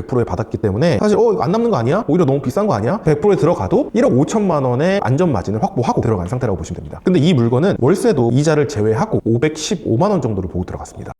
100%에 받았기 때문에 사실 안 남는 거 아니야? 오히려 너무 비싼 거 아니야? 100%에 들어가도 1억 5천만 원의 안전 마진을 확보하고 들어간 상태라고 보시면 됩니다. 근데 이 물건은 월세도 이자를 제외하고 515만 원 정도를 보고 들어갔습니다.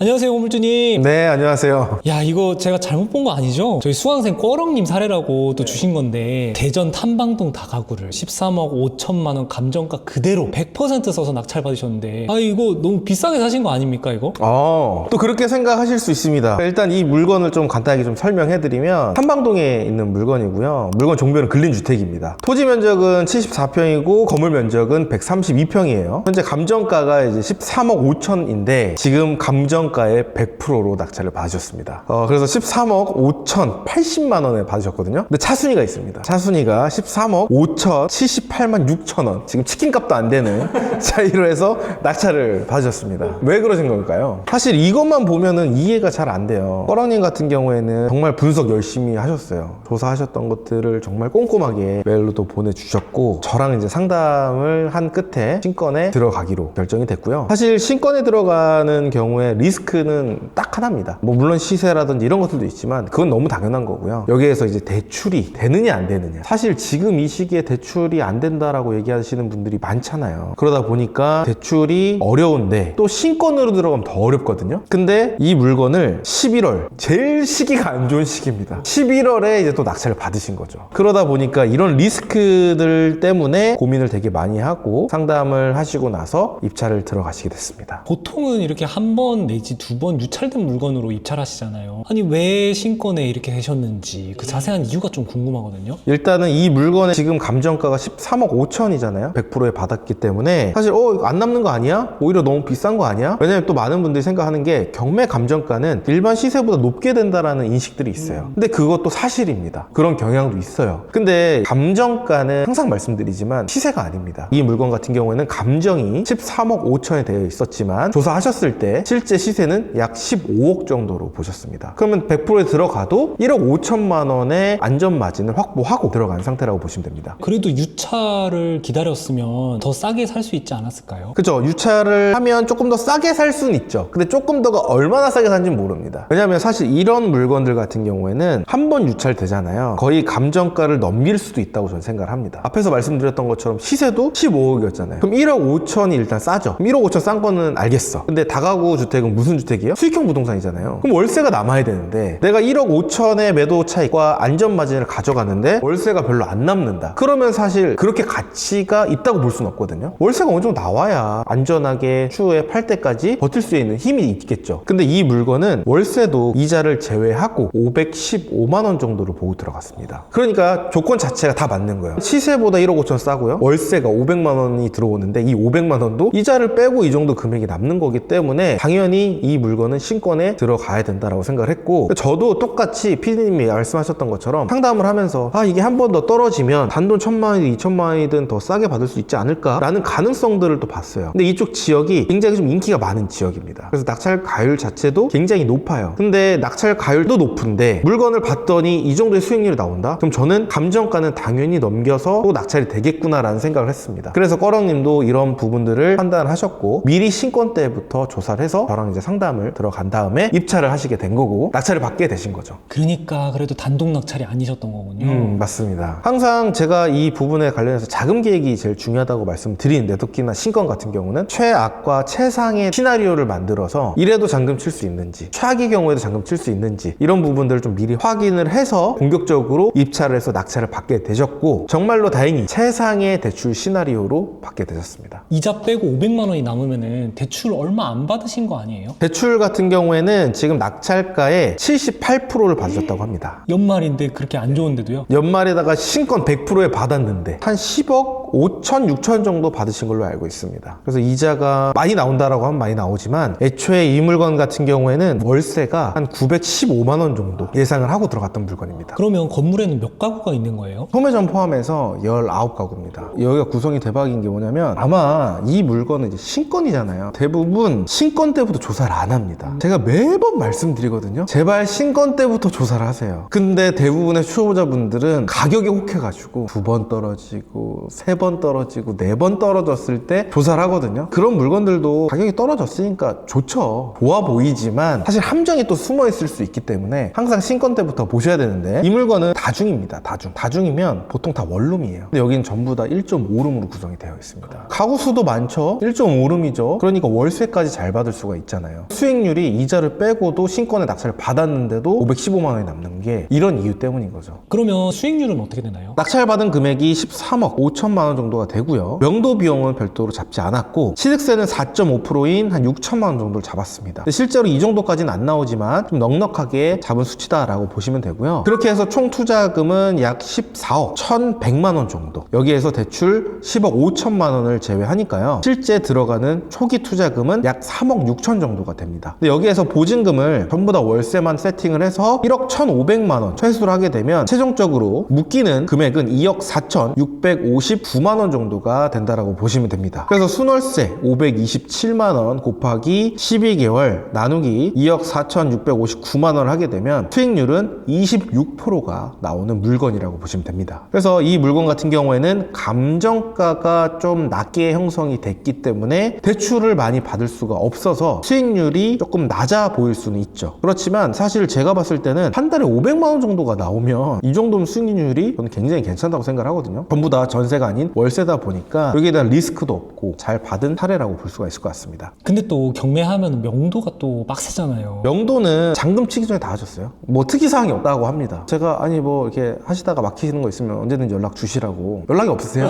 안녕하세요, 고물주님. 네, 안녕하세요. 야, 이거 제가 잘못 본 거 아니죠? 저희 수강생 꿔렁님 사례라고 또 주신 건데, 대전 탐방동 다가구를 13억 5천만 원 감정가 그대로 100% 써서 낙찰 받으셨는데, 이거 너무 비싸게 사신 거 아닙니까, 이거? 또 그렇게 생각하실 수 있습니다. 일단 이 물건을 좀 간단하게 좀 설명해드리면 탐방동에 있는 물건이고요. 물건 종별은 근린주택입니다. 토지 면적은 74평이고 건물 면적은 132평이에요. 현재 감정가가 이제 13억 5천인데 지금 감정가의 100%로 낙찰을 받으셨습니다. 그래서 13억 5천 80만 원에 받으셨거든요. 근데 차순위가 있습니다. 차순위가 13억 5천 78만 6천 원. 지금 치킨값도 안 되는 차이로 해서 낙찰을 받으셨습니다. 왜 그러신 걸까요? 사실 이것만 보면은 이해가 잘 안 돼요. 뻐렁님 같은 경우에는 정말 분석 열심히 하셨어요. 조사하셨던 것들을 정말 꼼꼼하게 메일로도 보내주셨고 저랑 이제 상담을 한 끝에 신건에 들어가기로 결정이 됐고요. 사실 신건에 들어가는 경우에 리스크는 딱 하나입니다. 물론 시세라든지 이런 것들도 있지만 그건 너무 당연한 거고요. 여기에서 이제 대출이 되느냐 안 되느냐. 사실 지금 이 시기에 대출이 안 된다라고 얘기하시는 분들이 많잖아요. 그러다 보니까 대출이 어려운데 또 신건으로 들어가면 더 어렵거든요. 근데 이 물건을 11월 제일 시기가 안 좋은 시기입니다. 11월에 이제 또 낙찰을 받으신 거죠. 그러다 보니까 이런 리스크들 때문에 고민을 되게 많이 하고 상담을 하시고 나서 입찰을 들어가시게 됐습니다. 보통은 이렇게 한 번 내지 두 번 유찰된 물건으로 입찰하시잖아요. 아니, 왜 신건에 이렇게 하셨는지 그 자세한 이유가 좀 궁금하거든요. 일단은 이 물건의 지금 감정가가 13억 5천이잖아요. 100%에 받았기 때문에 사실 안 남는 거 아니야? 오히려 너무 비싼 거 아니야? 왜냐면 또 많은 분들이 생각하는 게 경매 감정가는 일반 시세보다 높게 된다라는 인식들이 있어요. 근데 그것도 사실입니다. 그런 경향도 있어요. 근데 감정가는 항상 말씀드리지만 시세가 아닙니다. 이 물건 같은 경우에는 감정이 13억 5천에 되어 있었지만 조사하셨을 때 실제 시세는 약 15억 정도로 보셨습니다. 그러면 100%에 들어가도 1억 5천만 원의 안전 마진을 확보하고 들어간 상태라고 보시면 됩니다. 그래도 유찰을 기다렸으면 더 싸게 살 수 있지 않았을까요? 그죠? 유찰을 하면 조금 더 싸게 살 수는 있죠. 근데 조금 더가 얼마나 싸게 사는지 모릅니다. 왜냐면 사실 이런 물건들 같은 경우에는 한 번 유찰 되잖아요. 거의 감정가를 넘길 수도 있다고 저는 생각을 합니다. 앞에서 말씀드렸던 것처럼 시세도 15억이었잖아요. 그럼 1억 5천이 일단 싸죠. 그럼 1억 5천 싼 거는 알겠어. 근데 다가구 주택은 무슨 주택이에요? 수익형 부동산이잖아요. 그럼 월세가 남아야 되는데 내가 1억 5천의 매도 차익과 안전 마진을 가져가는데 월세가 별로 안 남는다. 그러면 사실 그렇게 가치가 있다고 볼 수는 없거든요. 월세가 어느 정도 나와야 안전하게 추후에 팔 때까지 버틸 수 있는 힘이 있겠죠. 근데 이 물건은 월세도 이자를 제외하고 515만 원 정도를 보고 들어갔습니다. 그러니까 조건 자체가 다 맞는 거예요. 시세보다 1억 5천 싸고요. 월세가 500만 원이 들어오는데 이 500만 원도 이자를 빼고 이 정도 금액이 남는 거기 때문에 당연히 이 물건은 신건에 들어가야 된다라고 생각을 했고 저도 똑같이 피디님이 말씀하셨던 것처럼 상담을 하면서 이게 한 번 더 떨어지면 단돈 1,000만 원이든 2,000만 원이든 더 싸게 받을 수 있지 않을까라는 가능성들을 또 봤어요. 근데 이쪽 지역이 굉장히 좀 인기가 많은 지역입니다. 그래서 낙찰 가율 자체도 굉장히 높아요. 근데 낙찰 가율도 높은데 물건을 봤더니 이 정도의 수익률이 나온다? 그럼 저는 감정가는 당연히 넘겨서 또 낙찰이 되겠구나라는 생각을 했습니다. 그래서 꿔렁님도 이런 부분들을 판단하셨고 미리 신건 때부터 조사를 해서 저랑 이제 상담을 들어간 다음에 입찰을 하시게 된 거고 낙찰을 받게 되신 거죠. 그러니까 그래도 단독 낙찰이 아니셨던 거군요. 맞습니다. 항상 제가 이 부분에 관련해서 자금 계획이 제일 중요하다고 말씀드리는데 특히나 신건 같은 경우는 최악과 최상의 시나리오를 만들어서 이래도 잔금 칠 수 있는지 최악의 경우에도 잔금 칠 수 있는지 이런 부분들을 좀 미리 확인을 해서 공격적으로 입찰을 해서 낙찰을 받게 되셨고 정말로 다행히 최상의 대출 시나리오로 받게 되셨습니다. 이자 빼고 500만 원이 남으면은 대출 얼마 안 받으신 거 아니에요? 대출 같은 경우에는 지금 낙찰가의 78%를 받으셨다고 합니다. 연말인데 그렇게 안 좋은데도요? 연말에다가 신건 100%에 받았는데 한 10억 5천, 6천 정도 받으신 걸로 알고 있습니다. 그래서 이자가 많이 나온다라고 하면 많이 나오지만 애초에 이 물건 같은 경우에는 월세가 한 915만 원 정도 예상을 하고 들어갔던 물건입니다. 그러면 건물에는 몇 가구가 있는 거예요? 소매점 포함해서 19가구입니다. 여기가 구성이 대박인 게 뭐냐면 아마 이 물건은 이제 신건이잖아요. 대부분 신건 때부터 조사를 안 합니다. 제가 매번 말씀드리거든요. 제발 신건 때부터 조사를 하세요. 근데 대부분의 초보자분들은 가격이 혹해가지고 2번 떨어지고 3번 3번 떨어지고 4번 떨어졌을 때 조사를 하거든요. 그런 물건들도 가격이 떨어졌으니까 좋죠. 좋아 보이지만 사실 함정이 또 숨어 있을 수 있기 때문에 항상 신건 때부터 보셔야 되는데, 이 물건은 다중입니다. 다중이면 보통 다 원룸이에요. 근데 여기는 전부 다 1.5룸으로 구성이 되어 있습니다. 가구 수도 많죠. 1.5룸이죠. 그러니까 월세까지 잘 받을 수가 있잖아요. 수익률이 이자를 빼고도 신건에 낙찰을 받았는데도 515만 원이 남는 게 이런 이유 때문인 거죠. 그러면 수익률은 어떻게 되나요? 낙찰받은 금액이 13억 5천만 원 정도가 되고요. 명도 비용은 별도로 잡지 않았고, 취득세는 4.5%인 한 6천만 원 정도를 잡았습니다. 근데 실제로 이 정도까지는 안 나오지만 좀 넉넉하게 잡은 수치다라고 보시면 되고요. 그렇게 해서 총 투자금은 약 14억 1,100만 원 정도. 여기에서 대출 10억 5천만 원을 제외하니까요, 실제 들어가는 초기 투자금은 약 3억 6천 정도가 됩니다. 근데 여기에서 보증금을 전부 다 월세만 세팅을 해서 1억 1,500만 원 최소를 하게 되면 최종적으로 묶이는 금액은 2억 4,659만 원 정도가 된다라고 보시면 됩니다. 그래서 순월세 527만 원 곱하기 12개월 나누기 2억 4,659만 원을 하게 되면 수익률은 26%가 나오는 물건이라고 보시면 됩니다. 그래서 이 물건 같은 경우에는 감정가가 좀 낮게 형성이 됐기 때문에 대출을 많이 받을 수가 없어서 수익률이 조금 낮아 보일 수는 있죠. 그렇지만 사실 제가 봤을 때는 한 달에 500만 원 정도가 나오면 이 정도면 수익률이 저는 굉장히 괜찮다고 생각을 하거든요. 전부 다 전세가 아닌 월세다 보니까 여기에 대한 리스크도 없고 잘 받은 사례라고 볼 수가 있을 것 같습니다. 근데 또 경매하면 명도가 또 빡세잖아요. 명도는 잔금 치기 전에 다 하셨어요. 뭐 특이사항이 없다고 합니다. 제가 아니 뭐 이렇게 하시다가 막히시는 거 있으면 언제든지 연락 주시라고. 연락이 없으세요.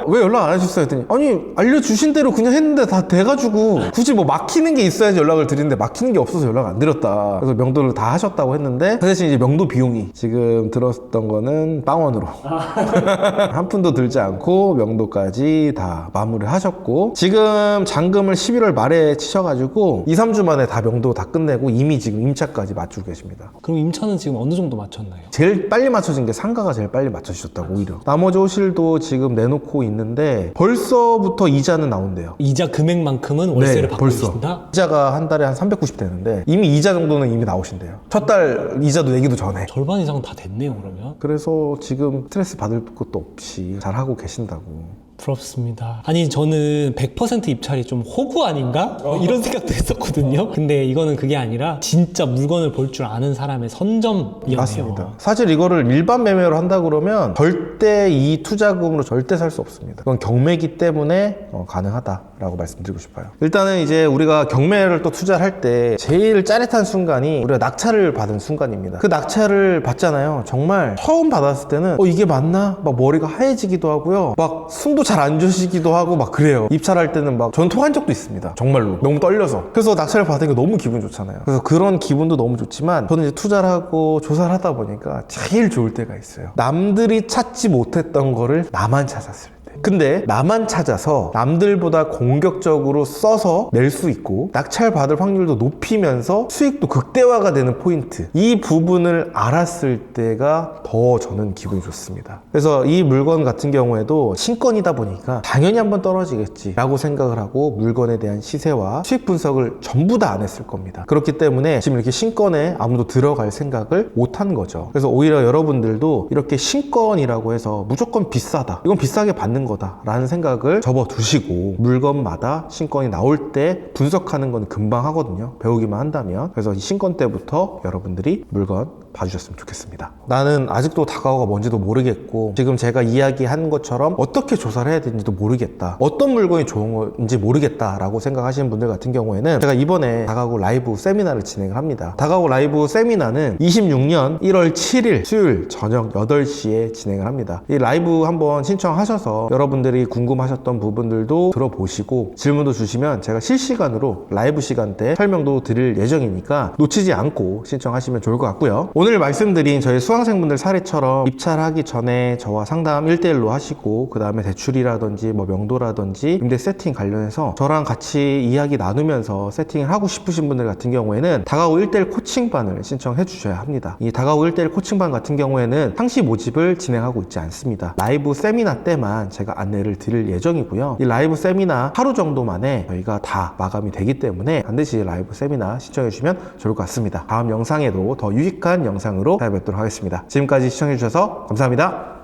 왜 연락 안 하셨어요? 했더니 아니 알려주신 대로 그냥 했는데 다 돼가지고 굳이 뭐 막히는 게 있어야지 연락을 드리는데 막히는 게 없어서 연락 안 드렸다. 그래서 명도를 다 하셨다고 했는데 그 대신 이제 명도 비용이 지금 들었던 거는 빵원으로 한 푼도 들지 않고 명도까지 다 마무리를 하셨고, 지금 잔금을 11월 말에 치셔가지고 2, 3주 만에 다 명도 다 끝내고 이미 지금 임차까지 맞추고 계십니다. 그럼 임차는 지금 어느 정도 맞췄나요? 제일 빨리 맞춰진 게 상가가 제일 빨리 맞춰주셨다고 오히려. 나머지 호실도 지금 내놓고 있는데 벌써부터 이자는 나온대요. 이자 금액만큼은 월세를 네, 받고 벌써. 계신다? 이자가 한 달에 한 390 되는데 이미 이자 정도는 이미 나오신대요. 첫 달 이자도 내기도 전에. 절반 이상 다 됐네요, 그러면. 그래서 지금 스트레스 받을 것도 없이 잘 하고 계신다고. 부럽습니다. 아니 저는 100% 입찰이 좀 호구 아닌가? 이런 생각도 했었거든요. 근데 이거는 그게 아니라 진짜 물건을 볼 줄 아는 사람의 선점이었네요. 맞습니다. 사실 이거를 일반 매매로 한다 그러면 절대 이 투자금으로 절대 살 수 없습니다. 그건 경매기 때문에 가능하다라고 말씀드리고 싶어요. 일단은 이제 우리가 경매를 또 투자를 할 때 제일 짜릿한 순간이 우리가 낙찰을 받은 순간입니다. 그 낙찰을 받잖아요. 정말 처음 받았을 때는 이게 맞나? 막 머리가 하얘지기도 하고요. 막 숨도 잘 안 쉬시기도 하고 막 그래요. 입찰할 때는 막 전 토한 적도 있습니다. 정말로 너무 떨려서. 그래서 낙찰을 받으니까 너무 기분 좋잖아요. 그래서 그런 기분도 너무 좋지만 저는 이제 투자를 하고 조사를 하다 보니까 제일 좋을 때가 있어요. 남들이 찾지 못했던 거를 나만 찾았을 때. 근데 나만 찾아서 남들보다 공격적으로 써서 낼 수 있고 낙찰 받을 확률도 높이면서 수익도 극대화가 되는 포인트, 이 부분을 알았을 때가 더 저는 기분이 좋습니다. 그래서 이 물건 같은 경우에도 신건이다 보니까 당연히 한번 떨어지겠지 라고 생각을 하고 물건에 대한 시세와 수익 분석을 전부 다 안 했을 겁니다. 그렇기 때문에 지금 이렇게 신건에 아무도 들어갈 생각을 못 한 거죠. 그래서 오히려 여러분들도 이렇게 신건이라고 해서 무조건 비싸다, 이건 비싸게 받는 거다 라는 생각을 접어두시고 물건마다 신건이 나올 때 분석하는 건 금방 하거든요. 배우기만 한다면. 그래서 이 신건 때부터 여러분들이 물건 봐주셨으면 좋겠습니다. 나는 아직도 다가오가 뭔지도 모르겠고 지금 제가 이야기한 것처럼 어떻게 조사를 해야 되는지도 모르겠다, 어떤 물건이 좋은 건지 모르겠다 라고 생각하시는 분들 같은 경우에는 제가 이번에 다가구 라이브 세미나를 진행을 합니다. 다가구 라이브 세미나는 26년 1월 7일 수요일 저녁 8시에 진행을 합니다. 이 라이브 한번 신청하셔서 여러분들이 궁금하셨던 부분들도 들어보시고 질문도 주시면 제가 실시간으로 라이브 시간대 설명도 드릴 예정이니까 놓치지 않고 신청하시면 좋을 것 같고요. 오늘 말씀드린 저희 수강생분들 사례처럼 입찰하기 전에 저와 상담 1대1로 하시고 그 다음에 대출이라든지 뭐 명도라든지 임대 세팅 관련해서 저랑 같이 이야기 나누면서 세팅을 하고 싶으신 분들 같은 경우에는 다가구 1대1 코칭반을 신청해 주셔야 합니다. 이 다가구 1대1 코칭반 같은 경우에는 상시 모집을 진행하고 있지 않습니다. 라이브 세미나 때만 제가 안내를 드릴 예정이고요. 이 라이브 세미나 하루 정도 만에 저희가 다 마감이 되기 때문에 반드시 라이브 세미나 신청해 주시면 좋을 것 같습니다. 다음 영상에도 더 유익한 영상으로 찾아뵙도록 하겠습니다. 지금까지 시청해 주셔서 감사합니다.